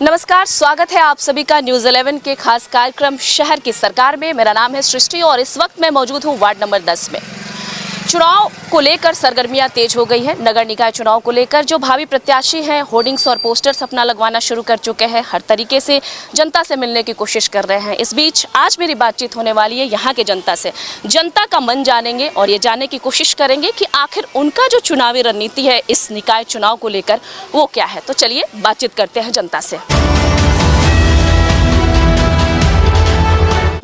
नमस्कार, स्वागत है आप सभी का न्यूज़ 11 के खास कार्यक्रम शहर की सरकार में। मेरा नाम है सृष्टि और इस वक्त मैं मौजूद हूँ वार्ड नंबर 10 में। चुनाव को लेकर सरगर्मियां तेज हो गई है। नगर निकाय चुनाव को लेकर जो भावी प्रत्याशी हैं होर्डिंग्स और पोस्टर्स अपना लगवाना शुरू कर चुके हैं। हर तरीके से जनता से मिलने की कोशिश कर रहे हैं। इस बीच आज मेरी बातचीत होने वाली है यहाँ के जनता से। जनता का मन जानेंगे और ये जानने की कोशिश करेंगे कि आखिर उनका जो चुनावी रणनीति है इस निकाय चुनाव को लेकर वो क्या है। तो चलिए बातचीत करते हैं जनता से।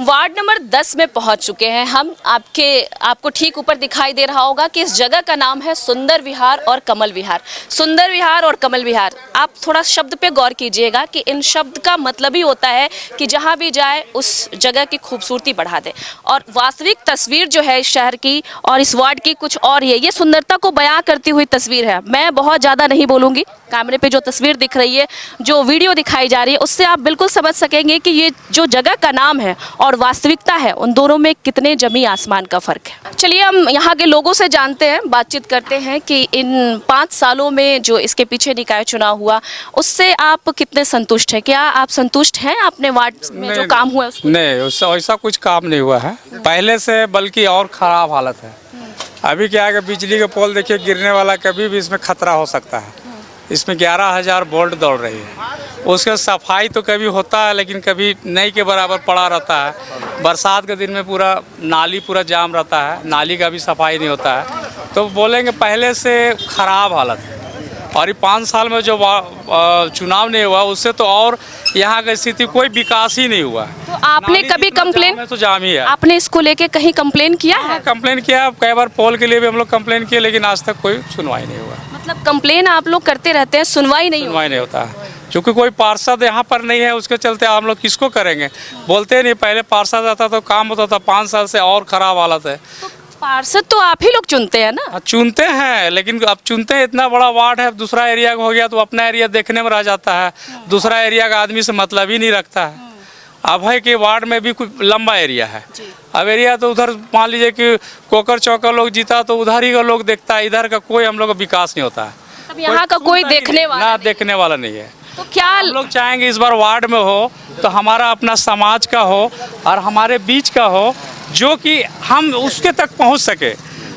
वार्ड नंबर 10 में पहुंच चुके हैं हम। आपको ठीक ऊपर दिखाई दे रहा होगा कि इस जगह का नाम है सुंदर विहार और कमल विहार। सुंदर विहार और कमल विहार, आप थोड़ा शब्द पे गौर कीजिएगा कि इन शब्द का मतलब ही होता है कि जहां भी जाए उस जगह की खूबसूरती बढ़ा दे। और वास्तविक तस्वीर जो है इस शहर की और इस वार्ड की कुछ और ही है। ये सुंदरता को बयां करती हुई तस्वीर है। मैं बहुत ज़्यादा नहीं बोलूँगी। कैमरे पे जो तस्वीर दिख रही है, जो वीडियो दिखाई जा रही है, उससे आप बिल्कुल समझ सकेंगे कि ये जो जगह का नाम है और वास्तविकता है उन दोनों में कितने जमी आसमान का फर्क है। चलिए हम यहाँ के लोगों से जानते हैं, बातचीत करते हैं कि इन 5 सालों में जो इसके पीछे निकाय चुनाव हुआ उससे आप कितने संतुष्ट हैं? क्या आप संतुष्ट हैं अपने वार्ड में जो काम हुआ उसको? नहीं, ऐसा कुछ काम नहीं हुआ है पहले से, बल्कि और ख़राब हालत है। अभी क्या है कि बिजली के पोल देखिए गिरने वाला, कभी भी इसमें खतरा हो सकता है। इसमें 11,000 वोल्ट दौड़ रही है। उसका सफाई तो कभी होता है लेकिन कभी नहीं के बराबर पड़ा रहता है। बरसात के दिन में नाली पूरा जाम रहता है, नाली का भी सफाई नहीं होता है। तो बोलेंगे पहले से ख़राब हालत है। और ये 5 साल में जो चुनाव नहीं हुआ उससे तो और यहाँ की स्थिति कोई विकास ही नहीं हुआ। तो आपने कभी कंप्लेन तो जाम ही है। आपने इसको लेके कहीं कंप्लेन किया है? कंप्लेन किया, कई बार पोल के लिए भी हम लोग कंप्लेन किए, लेकिन आज तक कोई सुनवाई नहीं हुआ। मतलब कंप्लेन आप लोग करते रहते हैं, सुनवाई नहीं होता है। क्योंकि कोई पार्षद यहाँ पर नहीं है, उसके चलते हम लोग किसको करेंगे? बोलते नहीं, पहले पार्षद आता तो काम होता था। 5 साल से और ख़राब हालत है। तो पार्षद तो आप ही लोग चुनते हैं ना? चुनते हैं, लेकिन अब चुनते हैं, इतना बड़ा वार्ड है, दूसरा एरिया हो गया तो अपना एरिया देखने में रह जाता है। दूसरा एरिया का आदमी से मतलब ही नहीं रखता है। अब है कि वार्ड में भी कुछ लंबा एरिया है। अब एरिया तो उधर मान लीजिए कि कोकर चौकर लोग जीता तो उधर ही का लोग देखता है, इधर का कोई हम लोग का विकास नहीं होता है। तब यहाँ का कोई देखने वाला नहीं है। तो क्या हम लोग चाहेंगे इस बार वार्ड में हो तो हमारा अपना समाज का हो और हमारे बीच का हो, जो कि हम उसके तक पहुंच सके।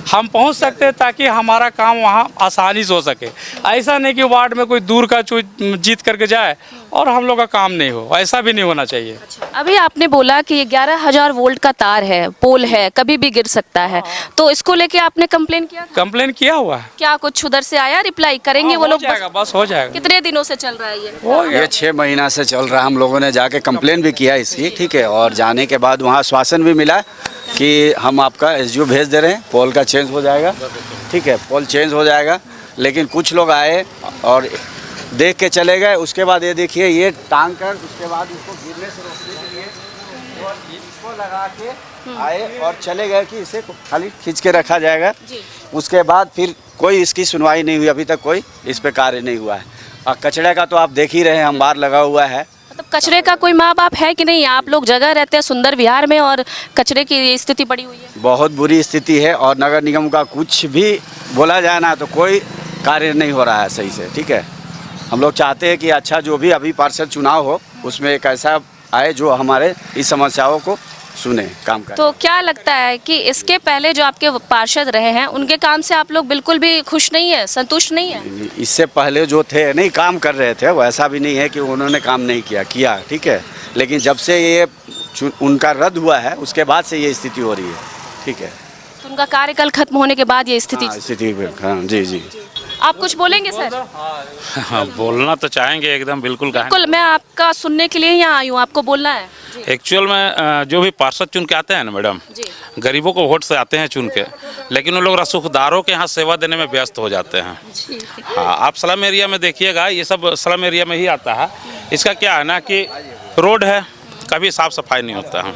हम पहुंच सकते हैं ताकि हमारा काम वहां आसानी से हो सके। ऐसा नहीं कि वार्ड में कोई दूर का जीत करके जाए और हम लोग का काम नहीं हो, ऐसा भी नहीं होना चाहिए। अभी आपने बोला कि 11,000 वोल्ट का तार है, पोल है, कभी भी गिर सकता है, तो इसको लेके आपने कंप्लेन किया था? कंप्लेन किया हुआ है। क्या कुछ उधर से आया रिप्लाई? करेंगे वो लोग? बस हो जाएगा। कितने दिनों से चल रहा है ये 6 महीना से चल रहा है। हम लोगों ने जाके कंप्लेन भी किया इसकी, ठीक है। और जाने के बाद वहाँ आश्वासन भी मिला कि हम आपका एसडीओ भेज दे रहे हैं, पोल का चेंज हो जाएगा, ठीक है, पोल चेंज हो जाएगा। लेकिन कुछ लोग आए और देख के चले गए। उसके बाद ये देखिए, ये टांग कर उसके बाद इसको गिरने से रोकने के लिए और इसको लगा के आए और चले गए कि इसे खाली खींच के रखा जाएगा। उसके बाद फिर कोई इसकी सुनवाई नहीं हुई, अभी तक कोई इस पे कार्य नहीं हुआ है। और कचरे का तो आप देख ही रहे हैं, अंबार लगा हुआ है। मतलब कचरे का कोई माँ बाप है कि नहीं? आप लोग जगह रहते हैं सुंदर विहार में और कचरे की स्थिति पड़ी हुई है। बहुत बुरी स्थिति है और नगर निगम का कुछ भी बोला जाए ना तो कोई कार्य नहीं हो रहा है सही से, ठीक है। हम लोग चाहते हैं कि अच्छा जो भी अभी पार्षद चुनाव हो उसमें एक ऐसा आए जो हमारे इस समस्याओं को सुने, काम करे। तो क्या लगता है कि इसके पहले जो आपके पार्षद रहे हैं उनके काम से आप लोग बिल्कुल भी खुश नहीं है, संतुष्ट नहीं है? इससे पहले जो थे नहीं काम कर रहे थे, वो ऐसा भी नहीं है कि उन्होंने काम नहीं किया, ठीक है। लेकिन जब से ये उनका रद्द हुआ है उसके बाद से ये स्थिति हो रही है, ठीक है। तो उनका कार्यकाल खत्म होने के बाद ये स्थिति? हाँ, जी। आप कुछ बोलेंगे सर? हाँ, बोलना तो चाहेंगे एकदम, बिल्कुल। मैं आपका सुनने के लिए यहाँ आई हूँ, आपको बोलना है। एक्चुअल में जो भी पार्षद चुन के आते हैं ना मैडम, गरीबों को वोट से आते हैं चुन के, लेकिन वो लोग रसूखदारों के यहाँ सेवा देने में व्यस्त हो जाते हैं। हाँ, आप स्लम एरिया में देखिएगा, ये सब स्लम एरिया में ही आता है। इसका क्या है ना कि रोड है, कभी साफ़ सफाई नहीं होता है।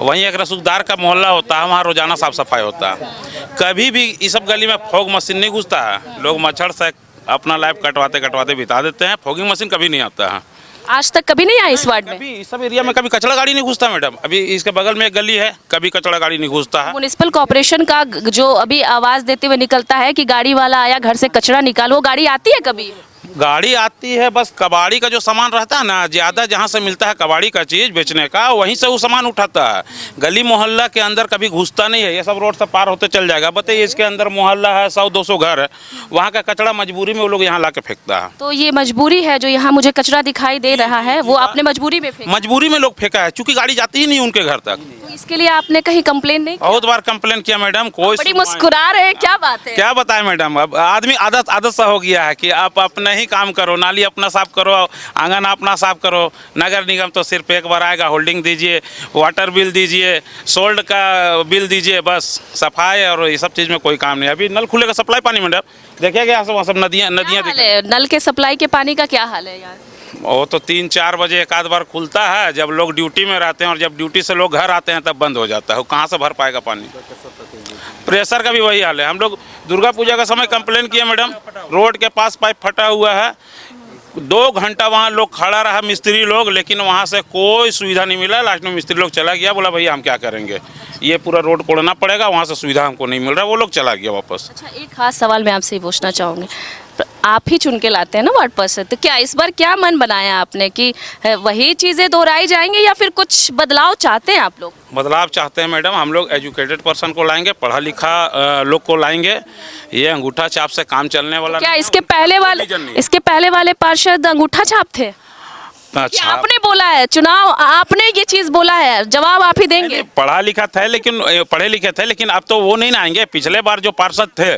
वहीं एक रसूखदार का मोहल्ला होता है, वहाँ रोजाना साफ़ सफाई होता है। कभी भी इस सब गली में फॉग मशीन नहीं घुसता है। लोग मच्छर से अपना लाइफ कटवाते बिता देते हैं। फॉगिंग मशीन कभी नहीं आता है। आज तक कभी नहीं आई इस वार्ड में? कभी इस सब एरिया में कभी कचरा गाड़ी नहीं घुसता मैडम। अभी इसके बगल में एक गली है, कभी कचरा गाड़ी नहीं घुसता है। म्युनिसिपल कॉर्पोरेशन का जो अभी आवाज़ देते हुए निकलता है कि गाड़ी वाला आया घर से कचरा निकालो, वो गाड़ी आती है कभी? गाड़ी आती है, बस कबाड़ी का जो सामान रहता है ना, ज़्यादा जहाँ से मिलता है कबाड़ी का चीज़ बेचने का, वहीं से वो सामान उठाता है। गली मोहल्ला के अंदर कभी घुसता नहीं है, ये सब रोड से पार होते चल जाएगा। बताइए, इसके अंदर मोहल्ला है, 100-200 घर है, वहाँ का कचरा मजबूरी में वो लोग यहाँ ला के फेंकता है। तो ये मजबूरी है जो यहाँ मुझे कचरा दिखाई दे रहा है, वो आपने मजबूरी में फेंका? मजबूरी में लोग फेंका है, चूँकि गाड़ी जाती ही नहीं उनके घर तक। तो इसके लिए आपने कहीं कंप्लेन नहीं की? बहुत बार कंप्लेन किया मैडम, कोई बड़ी सुनवाई मुस्कुरा रहे हैं, क्या बात है? क्या बताएं मैडम, अब आदमी आदत सा हो गया है कि आप अपना ही काम करो, नाली अपना साफ करो, आंगन अपना साफ करो। नगर निगम तो सिर्फ एक बार आएगा, होल्डिंग दीजिए, वाटर बिल दीजिए, सोल्ड का बिल दीजिए, बस सफाई और ये सब चीज़ में कोई काम नहीं। अभी नल खुलेगा सप्लाई पानी मैडम, देखिएगा यहाँ से वहाँ सब नदियाँ क्या हाल है? नल के सप्लाई के पानी का क्या हाल है यार? वो तो 3-4 बजे एक आध बार खुलता है, जब लोग ड्यूटी में रहते हैं, और जब ड्यूटी से लोग घर आते हैं तब बंद हो जाता है। वो कहाँ से भर पाएगा पानी? प्रेशर का भी वही हाल है। हम लोग दुर्गा पूजा का समय कंप्लेन किए मैडम, रोड के पास पाइप फटा हुआ है, 2 घंटा वहाँ लोग खड़ा रहा मिस्त्री लोग, लेकिन वहाँ से कोई सुविधा नहीं मिला। लास्ट में मिस्त्री लोग चला गया, बोला भैया हम क्या करेंगे, ये पूरा रोड कोड़ना पड़ेगा, वहाँ से सुविधा हमको नहीं मिल रहा, वो लोग चला गया वापस। अच्छा, एक खास सवाल मैं आपसे पूछना चाहूँगी, आप ही चुन के लाते हैं ना वार्ड पार्षद, तो क्या इस बार क्या मन बनाया आपने कि वही चीज़ें दोहराई जाएंगे या फिर कुछ बदलाव चाहते हैं आप लोग? बदलाव चाहते हैं मैडम, हम लोग एजुकेटेड पर्सन को लाएंगे, पढ़ा लिखा लोग को लाएंगे। ये अंगूठा छाप से काम चलने वाला क्या नहीं है। इसके पहले वाले पार्षद अंगूठा छाप थे? अच्छा, आपने बोला है, चुनाव आपने ये चीज बोला है, जवाब आप ही देंगे। पढ़े लिखे थे, लेकिन अब तो वो नहीं ना आएंगे। पिछले बार जो पार्षद थे,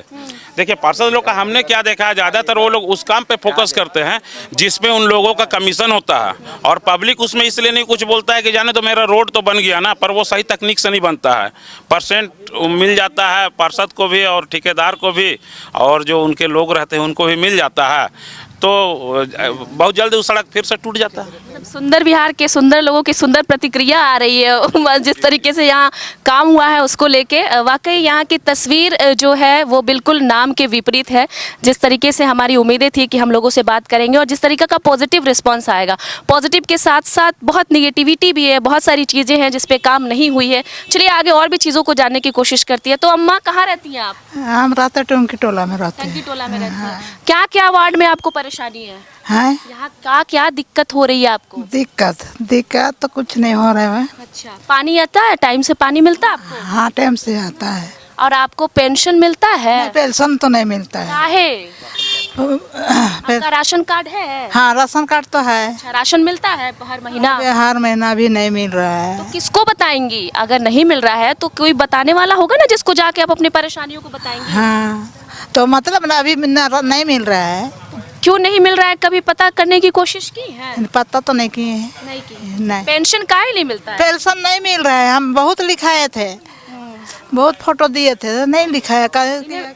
देखिए पार्षद लोग का हमने क्या देखा है, ज़्यादातर वो लोग उस काम पे फोकस करते हैं जिसमें उन लोगों का कमीशन होता है, और पब्लिक उसमें इसलिए नहीं कुछ बोलता है कि जाने तो मेरा रोड तो बन गया ना, पर वो सही तकनीक से नहीं बनता है। परसेंट मिल जाता है पार्षद को भी और ठेकेदार को भी, और जो उनके लोग रहते हैं उनको भी मिल जाता है, तो बहुत जल्दी वो सड़क फिर से टूट जाता है। सुंदर विहार के सुंदर लोगों की सुंदर प्रतिक्रिया आ रही है जिस तरीके से यहाँ काम हुआ है उसको लेके। वाकई यहाँ की तस्वीर जो है वो बिल्कुल नाम के विपरीत है। जिस तरीके से हमारी उम्मीदें थी कि हम लोगों से बात करेंगे और जिस तरीके का पॉजिटिव रिस्पांस आएगा, पॉजिटिव के साथ साथ बहुत निगेटिविटी भी है, बहुत सारी चीज़ें हैं जिस पे काम नहीं हुई है। चलिए आगे और भी चीज़ों को जानने की कोशिश करती है। तो अम्मा कहाँ रहती हैं आप? हम रहते टोंकी टोला में रहते टंकी हैं। टोला में रहती हैं। क्या क्या वार्ड में आपको परेशानी है? हैं? यहाँ का क्या दिक्कत हो रही है आपको? दिक्कत तो कुछ नहीं हो रहा है। अच्छा, पानी आता है? टाइम से पानी मिलता है आपको? हाँ, टाइम से आता है। और आपको पेंशन मिलता है? नहीं, पेंशन तो नहीं मिलता है। काहे? आपका राशन कार्ड है? हाँ, राशन कार्ड तो है। अच्छा, राशन मिलता है हर महीना? हर महीना भी नहीं मिल रहा है। तो किसको बताएंगी? अगर नहीं मिल रहा है तो कोई बताने वाला होगा ना, जिसको जाके आप अपनी परेशानियों को बताएंगी। हाँ, तो मतलब ना अभी नहीं मिल रहा है। क्यों नहीं मिल रहा है? कभी पता करने की कोशिश की है? पता तो नहीं किए हैं। नहीं की। नहीं, पेंशन काहे नहीं मिलता है? पेंशन नहीं मिल रहा है। हम बहुत लिखाए थे, बहुत फोटो दिए थे, नहीं लिखा है।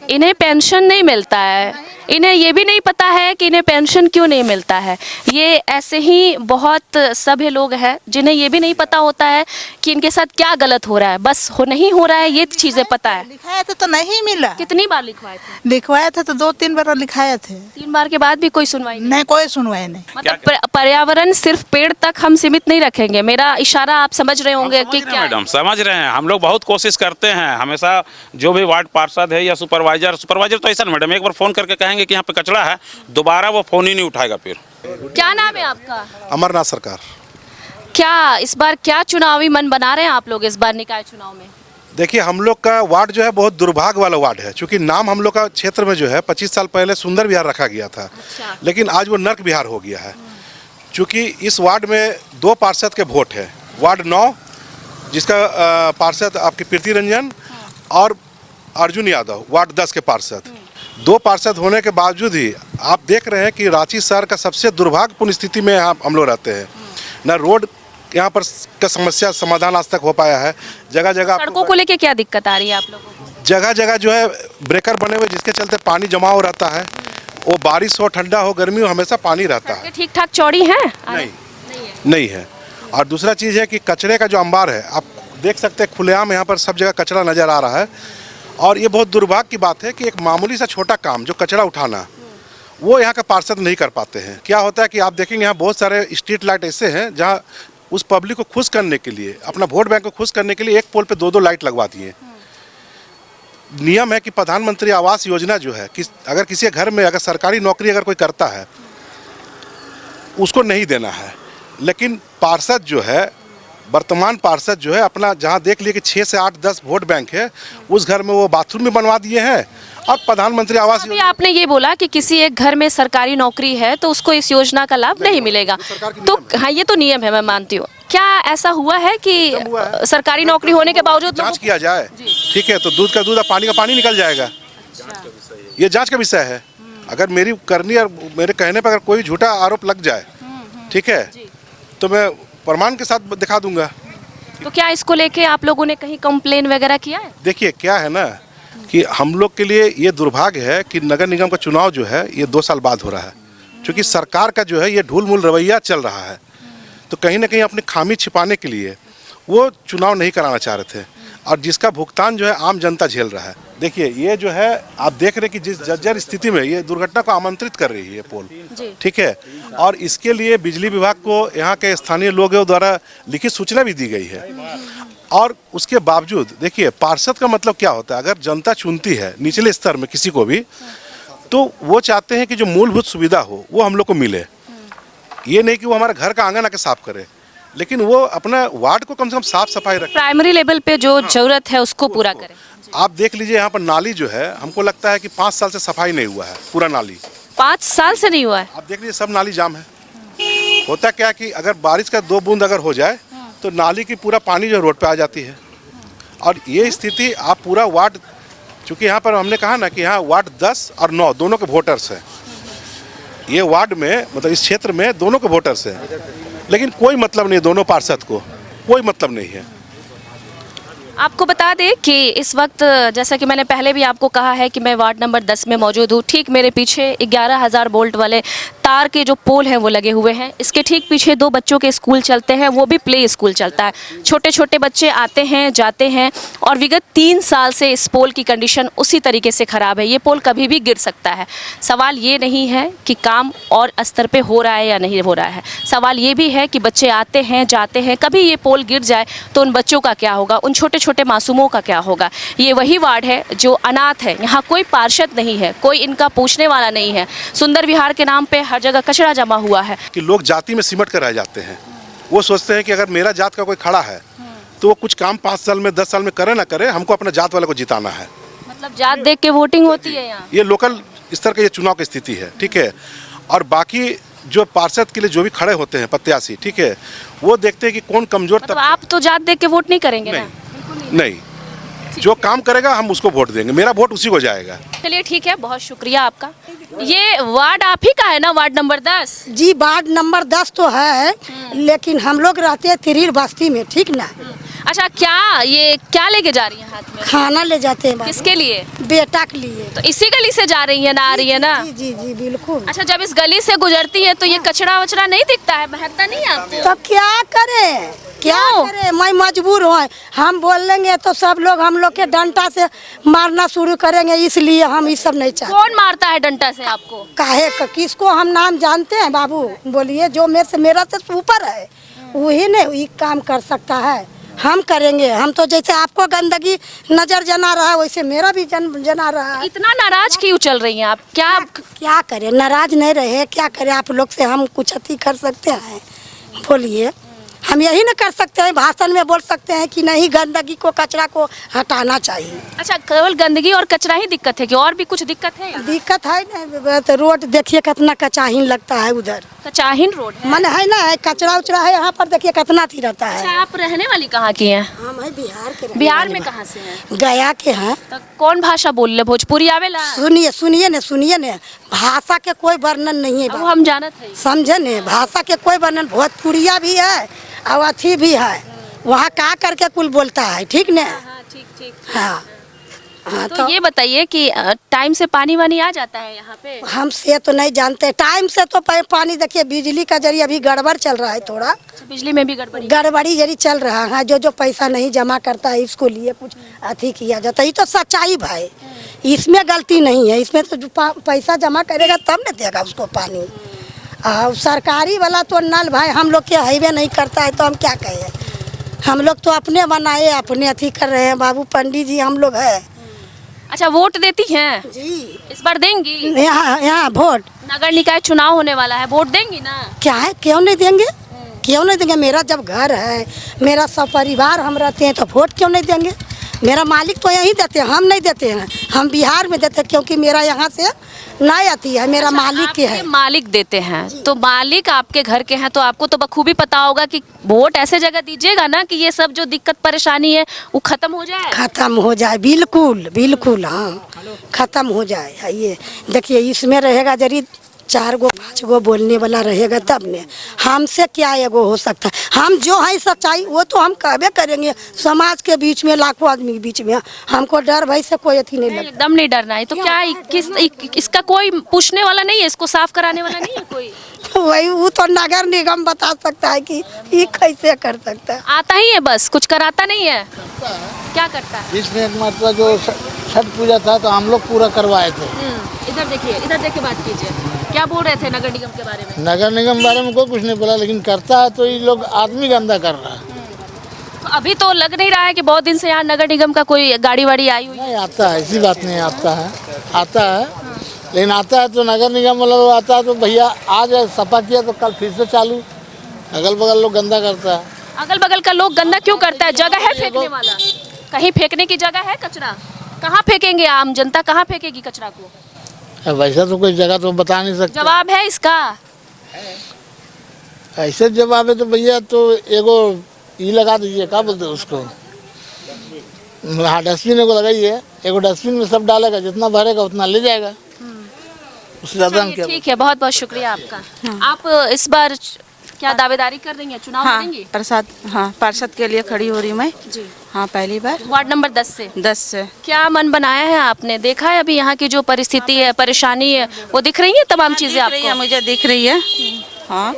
इन्हें पेंशन नहीं मिलता है। इन्हें ये भी नहीं पता है कि इन्हें पेंशन क्यों नहीं मिलता है। ये ऐसे ही बहुत सभ्य लोग हैं जिन्हें ये भी नहीं पता होता है कि इनके साथ क्या गलत हो रहा है। बस नहीं हो रहा है, ये चीज़ें पता है। लिखाए थे तो नहीं मिला। कितनी बार लिखवाए थे? लिखवाए थे तो 2-3 बार लिखाए थे। 3 बार के बाद भी कोई सुनवाई नहीं? नहीं, कोई सुनवाई नहीं। मतलब पर्यावरण सिर्फ पेड़ तक हम सीमित नहीं रखेंगे। मेरा इशारा आप समझ रहे होंगे कि क्या है? मैडम समझ रहे हैं, हम लोग बहुत कोशिश करते हैं हमेशा। जो भी वार्ड पार्षद है या सुपरवाइजर तो ऐसा मैडम, एक बार फोन करके कहेंगे कि यहाँ पे कचरा है, दोबारा वो फोन ही नहीं उठाएगा। फिर क्या नाम है आपका? अमरनाथ सरकार। क्या इस बार क्या चुनावी मन बना रहे हैं आप लोग इस बार निकाय चुनाव में? देखिए, हम लोग का वार्ड जो है बहुत दुर्भाग्य वाला वार्ड है, क्योंकि नाम हम लोग का क्षेत्र में जो है 25 साल पहले सुंदर विहार रखा गया था। अच्छा। लेकिन आज वो नर्क विहार हो गया है, क्योंकि इस वार्ड में 2 पार्षद के वोट है। वार्ड 9 जिसका पार्षद आपके प्रीति रंजन और अर्जुन यादव, वार्ड 10 के पार्षद। 2 पार्षद होने के बावजूद ही आप देख रहे हैं कि रांची शहर का सबसे दुर्भाग्यपूर्ण स्थिति में हम लोग रहते हैं। न रोड यहाँ पर का समस्या समाधान आज तक हो पाया है। जगह जगह सड़कों को लेके क्या दिक्कत आ रही है आप लोगों को? जगह जगह जो है ब्रेकर बने हुए, जिसके चलते पानी जमा हो रहता है। वो बारिश हो, ठंडा हो, गर्मी हो, हमेशा पानी रहता है। ठीक ठाक चौड़ी है? नहीं है। और दूसरा चीज़ है कि कचरे का जो अंबार है, आप देख सकते हैं खुलेआम यहाँ पर सब जगह कचरा नज़र आ रहा है। और ये बहुत दुर्भाग्य की बात है कि एक मामूली सा छोटा काम जो कचरा उठाना, वो यहाँ का पार्षद नहीं कर पाते हैं। क्या होता है कि आप देखेंगे यहाँ बहुत सारे स्ट्रीट लाइट ऐसे हैं जहाँ उस पब्लिक को खुश करने के लिए, अपना वोट बैंक को खुश करने के लिए एक पोल पे 2-2 लाइट लगवा दिए। नियम है कि प्रधानमंत्री आवास योजना जो है कि अगर किसी घर में अगर सरकारी नौकरी अगर कोई करता है उसको नहीं देना है। लेकिन पार्षद जो है, वर्तमान पार्षद जो है, अपना जहाँ देख लिए कि 6 से 8-10 वोट बैंक है, उस घर में वो बाथरूम भी बनवा दिए हैं और प्रधानमंत्री आवास अभी आपने ये बोला कि किसी एक घर में सरकारी नौकरी है तो उसको इस योजना का लाभ नहीं मिलेगा, तो हाँ ये तो नियम है, मैं मानती हूँ। क्या ऐसा हुआ है कि सरकारी नौकरी होने के बावजूद जांच किया जाए, ठीक है, तो दूध का दूध और पानी का पानी निकल जाएगा। ये जांच का विषय है। अगर मेरी करनी और मेरे कहने पर अगर कोई झूठा आरोप लग जाए, ठीक है, तो मैं प्रमाण के साथ दिखा दूंगा। तो क्या इसको लेके आप लोगों ने कहीं कंप्लेन वगैरह किया है? देखिए क्या है ना कि हम लोग के लिए ये दुर्भाग्य है कि नगर निगम का चुनाव जो है ये 2 साल बाद हो रहा है, क्योंकि सरकार का जो है ये ढूल-मूल रवैया चल रहा है। तो कहीं ना कहीं अपनी खामी छिपाने के लिए वो चुनाव नहीं कराना चाह रहे थे, और जिसका भुगतान जो है आम जनता झेल रहा है। देखिए ये जो है आप देख रहे हैं कि जिस जर्जर स्थिति में ये दुर्घटना को आमंत्रित कर रही है पोल, ठीक है, और इसके लिए बिजली विभाग को यहाँ के स्थानीय लोगों द्वारा लिखित सूचना भी दी गई है। और उसके बावजूद देखिए पार्षद का मतलब क्या होता है, अगर जनता चुनती है निचले स्तर में किसी को भी, तो वो चाहते हैं कि जो मूलभूत सुविधा हो वो हम लोग को मिले। ये नहीं कि वो हमारा घर का आंगन आके साफ करे, लेकिन वो अपना वार्ड को कम से कम साफ सफाई रखे, प्राइमरी लेवल पे जो जरूरत है उसको पूरा करें। आप देख लीजिए यहाँ पर नाली जो है, हमको लगता है कि 5 साल से सफाई नहीं हुआ है पूरा नाली। 5 साल से नहीं हुआ है? आप देख लीजिए सब नाली जाम है। होता क्या कि अगर बारिश का 2 बूंद अगर हो जाए तो नाली की पूरा पानी जो रोड पे आ जाती है। और ये स्थिति आप पूरा वार्ड, चूँकि यहाँ पर हमने कहा ना कि यहाँ वार्ड 10 और 9 दोनों के वोटर्स हैं, ये वार्ड में मतलब इस क्षेत्र में दोनों के वोटर्स हैं, लेकिन कोई मतलब नहीं, दोनों पार्षद को कोई मतलब नहीं है। आपको बता दें कि इस वक्त जैसा कि मैंने पहले भी आपको कहा है कि मैं वार्ड नंबर 10 में मौजूद हूँ। ठीक मेरे पीछे 11,000 वोल्ट वाले तार के जो पोल हैं वो लगे हुए हैं। इसके ठीक पीछे 2 बच्चों के स्कूल चलते हैं, वो भी प्ले स्कूल चलता है। छोटे छोटे बच्चे आते हैं जाते हैं, और विगत 3 साल से इस पोल की कंडीशन उसी तरीके से ख़राब है। ये पोल कभी भी गिर सकता है। सवाल ये नहीं है कि काम और स्तर पे हो रहा है या नहीं हो रहा है, सवाल ये भी है कि बच्चे आते हैं जाते हैं, कभी ये पोल गिर जाए तो उन बच्चों का क्या होगा, उन छोटे छोटे मासूमों का क्या होगा। ये वही वार्ड है जो अनाथ है, यहाँ कोई पार्षद नहीं है, कोई इनका पूछने वाला नहीं है। सुंदर विहार के नाम पे हर जगह कचरा जमा हुआ है कि लोग जाति में सिमट कर रह जाते हैं। वो सोचते हैं कि अगर मेरा जात का कोई खड़ा है तो वो कुछ काम 5 साल में 10 साल में करे ना करे, हमको अपने जात वाले को जिताना है। मतलब जात देख के वोटिंग होती है यहाँ। ये लोकल स्तर का ये चुनाव की स्थिति है, ठीक है। और बाकी जो पार्षद के लिए जो भी खड़े होते हैं प्रत्याशी, ठीक है, वो देखते हैं कि कौन कमजोर मतलब आप तो जात देख के वोट नहीं करेंगे ना? नहीं, जो काम करेगा हम उसको वोट देंगे, मेरा वोट उसी को जाएगा। चलिए ठीक है, बहुत शुक्रिया आपका। ये वार्ड आप ही का है ना, वार्ड नंबर 10? जी वार्ड नंबर 10 तो है, लेकिन हम लोग रहते हैं तिरीर बस्ती में, ठीक ना। अच्छा, क्या लेके जा रही हैं हाथ में? खाना ले जाते हैं बाबू। किसके लिए? बेटा के लिए। तो इसी गली से जा रही है ना, आ रही है ना? जी जी जी बिल्कुल। अच्छा, जब इस गली से गुजरती है तो ये कचरा वचरा नहीं दिखता है, महकता नहीं है आपको? तो क्या करे, क्या करे, मैं मजबूर हूँ। हम बोल लेंगे तो सब लोग हम लोग के डंडा से मारना शुरू करेंगे, इसलिए हम ये सब नहीं चाहते। कौन मारता है डंडा से आपको? काहे किसको हम नाम जानते हैं बाबू? बोलिए, जो मेरा से ऊपर है वही ने ये काम कर सकता है। हम करेंगे, हम तो जैसे आपको गंदगी नजर जना रहा है वैसे मेरा भी जना रहा है। इतना नाराज क्यों चल रही हैं आप? क्या करें, नाराज नहीं रहे, क्या करें, आप लोग से हम कुछ अति कर सकते हैं? बोलिए, हम यही ना कर सकते हैं, भाषण में बोल सकते हैं कि नहीं गंदगी को कचरा को हटाना चाहिए। अच्छा, केवल गंदगी और कचरा ही दिक्कत है कि और भी कुछ दिक्कत है? दिक्कत है ना, तो रोड देखिए कितना कचाहीन लगता है, उधर कचाहीन रोड है। मन है ना, कचरा उचरा है यहाँ पर, देखिए कितना थी रहता है। अच्छा, आप रहने वाली कहाँ की हैं? हम है बिहार के। बिहार में कहाँ से हैं? गया के हैं। तो कौन भाषा बोल ले? भोजपुरी आवेला? सुनिए न, भाषा के कोई वर्णन नहीं है, वो हम जानत है। समझे न, भाषा के कोई वर्णन, भोजपुरिया भी है और अथी भी है, वहाँ का करके कुल बोलता है, ठीक न। ठीक। हाँ हाँ। तो ये बताइए कि टाइम से पानी वानी आ जाता है यहाँ पे? हम से तो नहीं जानते टाइम से, तो पानी देखिए बिजली का जरिए अभी गड़बड़ चल रहा है थोड़ा। बिजली में भी गड़बड़ी जरी चल रहा है, जो पैसा नहीं जमा करता है इसको लिए कुछ अथी किया जाता है। ये तो सच्चाई भाई, इसमें गलती नहीं है, इसमें तो जो पैसा जमा करेगा तब न देगा उसको पानी। सरकारी वाला तो नल भाई हम लोग के हाईवे नहीं करता है, तो हम क्या कहें। हम लोग तो अपने बनाए अपने अथी कर रहे हैं बाबू। पंडित जी हम लोग है, अच्छा, वोट देती हैं? जी इस बार देंगी? यहाँ यहाँ वोट नगर निकाय चुनाव होने वाला है, वोट देंगी ना? क्या है, क्यों नहीं देंगे, क्यों नहीं देंगे। मेरा जब घर है, मेरा सब परिवार हम रहते हैं, तो वोट क्यों नहीं देंगे। मेरा मालिक तो यहीं देते हैं, हम नहीं देते हैं, हम बिहार में देते हैं, क्योंकि मेरा यहाँ से नहीं आती है, मेरा मालिक के है। आपके मालिक देते हैं, तो मालिक आपके घर के हैं, तो आपको तो बखूबी पता होगा कि वोट ऐसे जगह दीजिएगा ना कि ये सब जो दिक्कत परेशानी है वो खत्म हो जाए। खत्म हो जाए, बिल्कुल बिल्कुल, हाँ खत्म हो जाए। है ये देखिए, इसमें रहेगा जरी 4 गो 5 गो बोलने वाला रहेगा तब ने, हमसे क्या एगो हो सकता है। हम जो है सच्चाई वो तो हम कहबे करेंगे, समाज के बीच में, लाखों आदमी के बीच में। हमको डर भय से कोई अथी नहीं लगता। एकदम नहीं डरना है। तो क्या इसका कोई पूछने वाला नहीं है, इसको साफ कराने वाला नहीं है कोई? वही वो तो नगर निगम बता सकता है कि ये कैसे कर सकता है। आता ही है बस, कुछ कराता नहीं है। क्या करता है? इसमें एक मतलब जो छठ पूजा था तो हम लोग पूरा करवाए थे। इधर देखिए बात कीजिए, क्या बोल रहे थे नगर निगम के बारे में? नगर निगम बारे में कोई कुछ नहीं बोला, लेकिन करता है तो ये लोग आदमी गंदा कर रहा है। तो अभी तो लग नहीं रहा है कि बहुत दिन से यहाँ नगर निगम का कोई गाड़ी वाड़ी आई हुई है। नहीं आता है, ऐसी बात नहीं, आता है लेकिन आता है तो नगर निगम वाला लोग आता है तो भैया आज सफा किया तो कल फिर से चालू। अगल बगल लोग गंदा करता है। अगल बगल का लोग गंदा क्यों करता है? जगह है फेंकने वाला? कहीं फेंकने की जगह है कचरा? कहाँ फेंकेंगे? आम जनता कहाँ फेंकेगी कचरा को? अब वैसा तो कोई जगह तो बता नहीं सकते। जवाब है इसका? ऐसे जवाब है तो भैया तो एगो ये लगा दीजिए, क्या बोलते हैं उसको, हाँ डस्टबिन एगो लगाइए, एगो डस्टबिन में सब डालेगा, जितना भरेगा उतना ले जाएगा, उससे ज़्यादा हम क्या। ठीक है, बहुत बहुत शुक्रिया आपका। आप इस बार क्या दावेदारी कर रही हैं, चुनाव लड़ेंगी? पार्षद के लिए खड़ी हो रही हूँ मैं जी। हाँ, पहली बार वार्ड नंबर 10 से। 10 से। क्या मन बनाया है आपने? देखा है अभी यहाँ की जो परिस्थिति है, परेशानी है, वो दिख रही है तमाम चीजें दिख रही है, आपको? मुझे दिख रही है हाँ।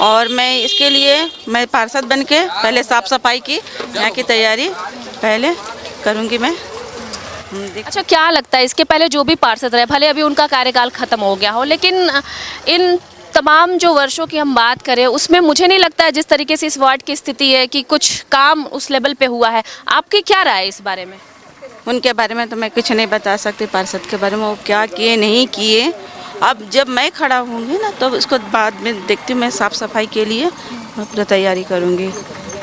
और मैं इसके लिए मैं पार्षद बन के पहले साफ सफाई की यहाँ की तैयारी पहले करूँगी मैं। अच्छा, क्या लगता है इसके पहले जो भी पार्षद रहे, भले अभी उनका कार्यकाल खत्म हो गया हो, लेकिन इन तमाम जो वर्षों की हम बात करें उसमें मुझे नहीं लगता है जिस तरीके से इस वार्ड की स्थिति है कि कुछ काम उस लेवल पे हुआ है। आपकी क्या राय है इस बारे में? उनके बारे में तो मैं कुछ नहीं बता सकती, पार्षद के बारे में वो क्या किए नहीं किए। अब जब मैं खड़ा होंगी ना तो उसको बाद में देखती हूँ, मैं साफ़ सफाई के लिए पूरा तैयारी करूँगी।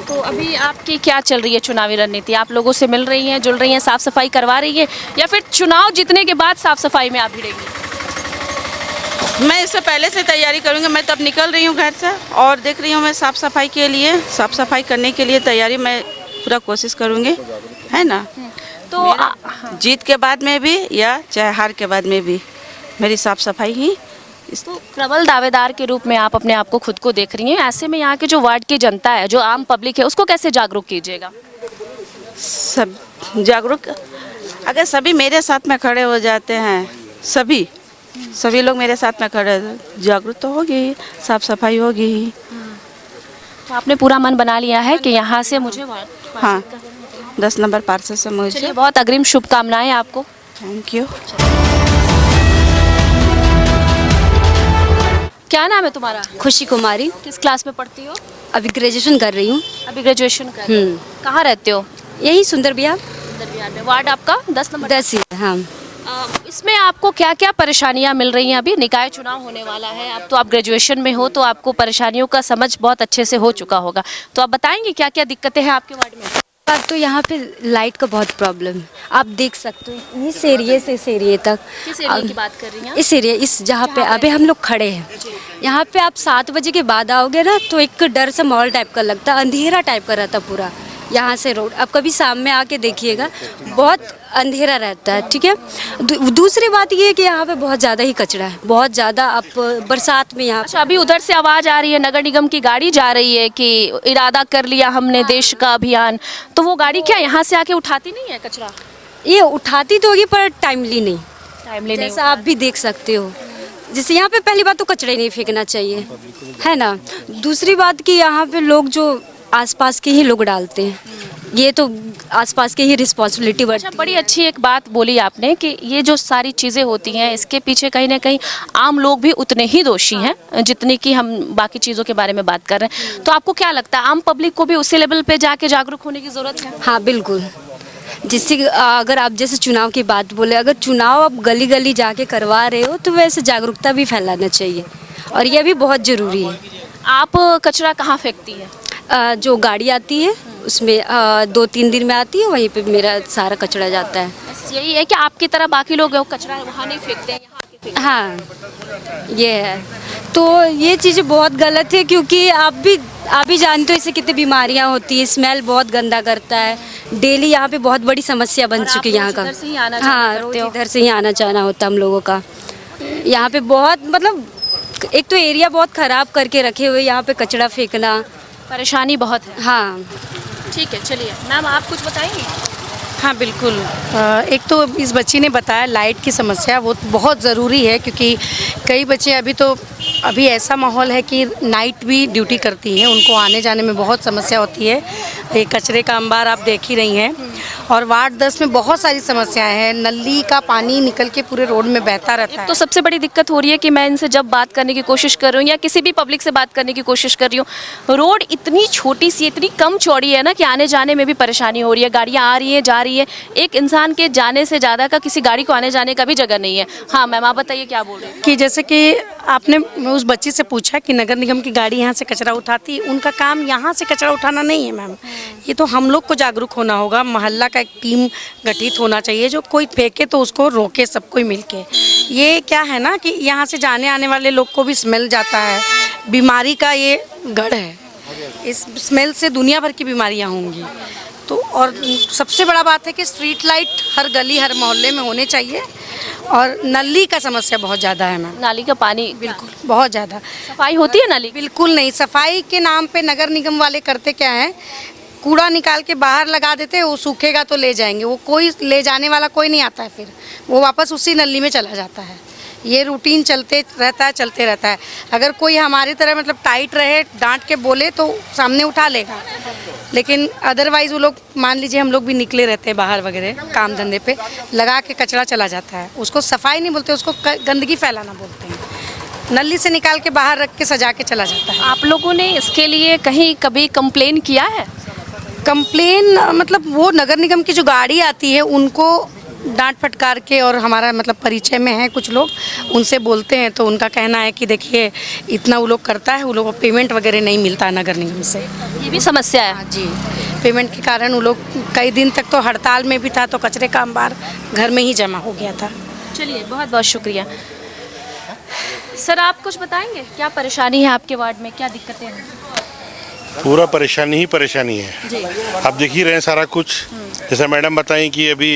तो अभी आपकी क्या चल रही है चुनावी रणनीति? आप लोगों से मिल रही हैं, जुड़ रही हैं, साफ़ सफाई करवा रही हैं, या फिर चुनाव जीतने के बाद साफ़ सफाई में आप भिड़ेंगी? मैं इससे पहले से तैयारी करूँगी। मैं तब निकल रही हूँ घर से और देख रही हूँ मैं साफ़ सफाई के लिए, साफ़ सफाई करने के लिए तैयारी मैं पूरा कोशिश करूँगी, है ना। तो जीत के बाद में भी या चाहे हार के बाद में भी मेरी साफ़ सफाई ही। तो प्रबल दावेदार के रूप में आप अपने आप को खुद को देख रही हैं, ऐसे में यहाँ के जो वार्ड की जनता है, जो आम पब्लिक है, उसको कैसे जागरूक कीजिएगा? सब जागरूक, अगर सभी मेरे साथ में खड़े हो जाते हैं, सभी लोग मेरे साथ में खड़े, जागरूक तो होगी, साफ सफाई होगी ही। तो आपने पूरा मन बना लिया है कि यहाँ से मुझे हाँ 10 नंबर पार्षद से मुझे। चलिए, बहुत अग्रिम शुभकामनाएं आपको। Thank you. क्या नाम है तुम्हारा? खुशी कुमारी। किस क्लास में पढ़ती हो? अभी ग्रेजुएशन कर रही हूँ। अभी ग्रेजुएशन कर रही हो। कहाँ रहते हो? यही सुंदर बिहार। सुंदर विहार में। वार्ड आपका 10 नंबर? 10 ही है, हाँ। इसमें आपको क्या क्या परेशानियां मिल रही हैं? अभी निकाय चुनाव होने वाला है, अब तो आप ग्रेजुएशन में हो तो आपको परेशानियों का समझ बहुत अच्छे से हो चुका होगा, तो आप बताएंगे क्या क्या दिक्कतें हैं आपके वार्ड में? बात तो यहाँ पे लाइट का बहुत प्रॉब्लम है, आप देख सकते हो इस एरिए से इस एरिए तक। किस एरिया की बात कर रही हैं? इस एरिया, इस जहाँ पे अभी हम लोग खड़े हैं, यहाँ पे आप 7 बजे के बाद आओगे ना तो एक डर से माहौल टाइप का लगता है, अंधेरा टाइप का रहता पूरा यहाँ से रोड। आप कभी शाम में आके देखिएगा, बहुत अंधेरा रहता है, ठीक है। दूसरी बात ये है कि यहाँ पे बहुत ज़्यादा ही कचरा है, बहुत ज़्यादा। आप बरसात में यहाँ। अच्छा, अभी उधर से आवाज़ आ रही है, नगर निगम की गाड़ी जा रही है कि इरादा कर लिया हमने देश का अभियान, तो वो गाड़ी क्या यहाँ से आके उठाती नहीं है कचरा? ये उठाती तो होगी पर टाइमली नहीं, टाइमली नहीं। जैसा आप भी देख सकते हो, जैसे यहाँ पे पहली बात तो कचरे नहीं फेंकना चाहिए, है ना। दूसरी बात कि यहाँ पे लोग जो आसपास के ही लोग डालते हैं, ये तो आसपास के ही रिस्पॉन्सिबिलिटी बढ़ती है। अच्छा, बड़ी अच्छी एक बात बोली आपने कि ये जो सारी चीज़ें होती हैं इसके पीछे कहीं ना कहीं आम लोग भी उतने ही दोषी हैं जितनी कि हम बाकी चीज़ों के बारे में बात कर रहे हैं। तो आपको क्या लगता है आम पब्लिक को भी उसी लेवल पे जाके जागरूक होने की ज़रूरत है? हाँ बिल्कुल, जिससे अगर आप जैसे चुनाव की बात बोले, अगर चुनाव आप गली गली जाके करवा रहे हो तो वैसे जागरूकता भी फैलाना चाहिए और यह भी बहुत ज़रूरी है। आप कचरा कहाँ फेंकती है? जो गाड़ी आती है उसमें 2-3 दिन में आती है, वहीं पे मेरा सारा कचरा जाता है। बस यही है कि आपकी तरह बाकी लोग कचरा वहाँ नहीं फेंकते हैं, यहाँ आके फेंकते हैं। हाँ, ये है। तो ये चीज़ें बहुत गलत है क्योंकि आप भी जानते हो इससे कितनी बीमारियां होती है। स्मेल बहुत गंदा करता है। डेली यहाँ पे बहुत बड़ी समस्या बन चुकी है यहाँ का। इधर से ही आना जाना हाँ, करते रोज हो? इधर से ही आना जाना होता है हम लोगों का। यहाँ पे बहुत मतलब एक तो एरिया बहुत ख़राब करके रखे हुए, यहाँ पे कचरा फेंकना परेशानी बहुत है। हाँ। ठीक है, चलिए मैम आप कुछ बताएंगे? हाँ बिल्कुल। एक तो इस बच्ची ने बताया लाइट की समस्या, वो बहुत ज़रूरी है क्योंकि कई बच्चे अभी ऐसा माहौल है कि नाइट भी ड्यूटी करती हैं, उनको आने जाने में बहुत समस्या होती है। ये कचरे का अंबार आप देख ही रही हैं और वार्ड 10 में बहुत सारी समस्याएं हैं। नली का पानी निकल के पूरे रोड में बहता रहता है। तो सबसे बड़ी दिक्कत हो रही है कि मैं इनसे जब बात करने की कोशिश कर रही हूँ या किसी भी पब्लिक से बात करने की कोशिश कर रही हूँ, रोड इतनी छोटी सी, इतनी कम चौड़ी है ना कि आने जाने में भी परेशानी हो रही है। गाड़ियाँ आ रही हैं, जा रही है, एक इंसान के जाने से ज़्यादा का किसी गाड़ी को आने जाने का भी जगह नहीं है। हाँ मैम आप बताइए क्या बोल रहे हैं? कि जैसे कि आपने उस बच्ची से पूछा कि नगर निगम की गाड़ी यहाँ से कचरा उठाती, उनका काम यहाँ से कचरा उठाना नहीं है मैम। ये तो हम लोग को जागरूक होना होगा। मोहल्ला का एक टीम गठित होना चाहिए, जो कोई फेंके तो उसको रोके सब कोई मिलके। ये क्या है ना कि यहाँ से जाने आने वाले लोग को भी स्मेल जाता है, बीमारी का ये गढ़ है। इस स्मेल से दुनिया भर की बीमारियाँ होंगी। तो और सबसे बड़ा बात है कि स्ट्रीट लाइट हर गली हर मोहल्ले में होने चाहिए और नली का समस्या बहुत ज़्यादा है मैम। नाली का पानी बिल्कुल बहुत ज़्यादा। सफाई होती है नाली? बिल्कुल नहीं। सफाई के नाम पे नगर निगम वाले करते क्या हैं, कूड़ा निकाल के बाहर लगा देते हैं, वो सूखेगा तो ले जाएंगे, वो कोई ले जाने वाला कोई नहीं आता है, फिर वो वापस उसी नली में चला जाता है। ये रूटीन चलते रहता है। अगर कोई हमारी तरह मतलब टाइट रहे, डांट के बोले तो सामने उठा लेगा, लेकिन अदरवाइज़ वो लोग मान लीजिए हम लोग भी निकले रहते हैं बाहर वगैरह काम धंधे पे, लगा के कचरा चला जाता है। उसको सफाई नहीं बोलते, उसको गंदगी फैलाना बोलते हैं। नली से निकाल के बाहर रख के सजा के चला जाता है। आप लोगों ने इसके लिए कहीं कभी कंप्लेन किया है? कंप्लेन मतलब वो नगर निगम की जो गाड़ी आती है उनको डांट फटकार के, और हमारा मतलब परिचय में है कुछ लोग, उनसे बोलते हैं तो उनका कहना है कि देखिए इतना वो लोग करता है, वो लोग को पेमेंट वगैरह नहीं मिलता है नगर निगम से। ये भी समस्या है? जी, पेमेंट के कारण वो लोग कई दिन तक तो हड़ताल में भी था, तो कचरे का अंबार घर में ही जमा हो गया था। चलिए बहुत बहुत शुक्रिया। सर आप कुछ बताएंगे, क्या परेशानी है आपके वार्ड में, क्या दिक्कतें हैं? पूरा परेशानी ही परेशानी है जी। आप देख ही रहे हैं सारा कुछ। जैसे मैडम बताएं कि अभी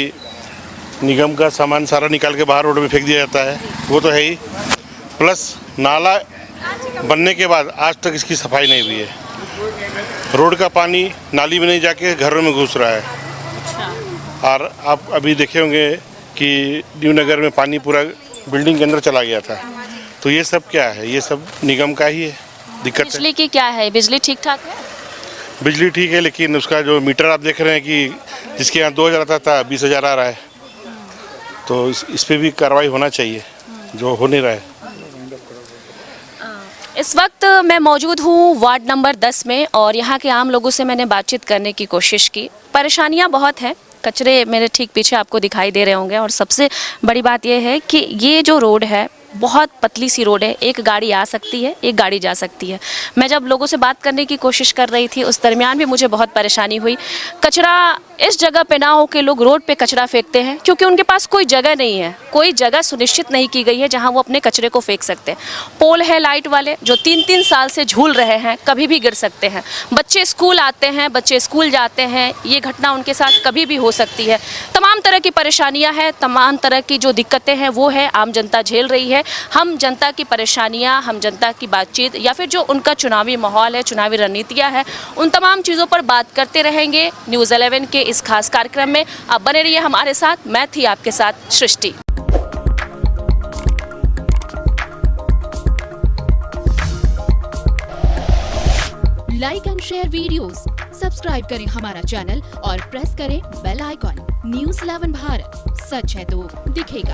निगम का सामान सारा निकाल के बाहर रोड में फेंक दिया जाता है, वो तो है ही, प्लस नाला बनने के बाद आज तक इसकी सफाई नहीं हुई है। रोड का पानी नाली में नहीं जाके घरों में घुस रहा है। और आप अभी देखे होंगे कि न्यू नगर में पानी पूरा बिल्डिंग के अंदर चला गया था। तो ये सब क्या है, ये सब निगम का ही है, दिक्कत है। बिजली की क्या है, बिजली ठीक ठाक है? बिजली ठीक है, लेकिन उसका जो मीटर आप देख रहे हैं कि जिसके यहाँ 2000 आता था 20,000 आ रहा है। तो इस पे भी कार्रवाई होना चाहिए, जो हो नहीं रहा है। इस वक्त मैं मौजूद हूँ वार्ड नंबर 10 में और यहाँ के आम लोगों से मैंने बातचीत करने की कोशिश की। परेशानियाँ बहुत हैं, कचरे मेरे ठीक पीछे आपको दिखाई दे रहे होंगे और सबसे बड़ी बात यह है कि ये जो रोड है बहुत पतली सी रोड है, एक गाड़ी आ सकती है, एक गाड़ी जा सकती है। मैं जब लोगों से बात करने की कोशिश कर रही थी उस दरमियान भी मुझे बहुत परेशानी हुई। कचरा इस जगह पे ना हो के लोग रोड पे कचरा फेंकते हैं क्योंकि उनके पास कोई जगह नहीं है, कोई जगह सुनिश्चित नहीं की गई है जहां वो अपने कचरे को फेंक सकते हैं। पोल है लाइट वाले जो 3-3 साल से झूल रहे हैं, कभी भी गिर सकते हैं। बच्चे स्कूल आते हैं, बच्चे स्कूल जाते हैं, ये घटना उनके साथ कभी भी हो सकती है। तमाम तरह की परेशानियाँ हैं, तमाम तरह की जो दिक्कतें हैं वो है आम जनता झेल रही है। हम जनता की परेशानियां, हम जनता की बातचीत या फिर जो उनका चुनावी माहौल है, चुनावी रणनीतियां हैं, उन तमाम चीज़ों पर बात करते रहेंगे न्यूज़ 11 के इस खास कार्यक्रम में। आप बने रहिए हमारे साथ, मैं थी आपके साथ Srishti. Like and share videos, subscribe करें हमारा चैनल और प्रेस करें बेल आइकॉन। न्यूज़ 11 भारत, सच है तो दिखेगा।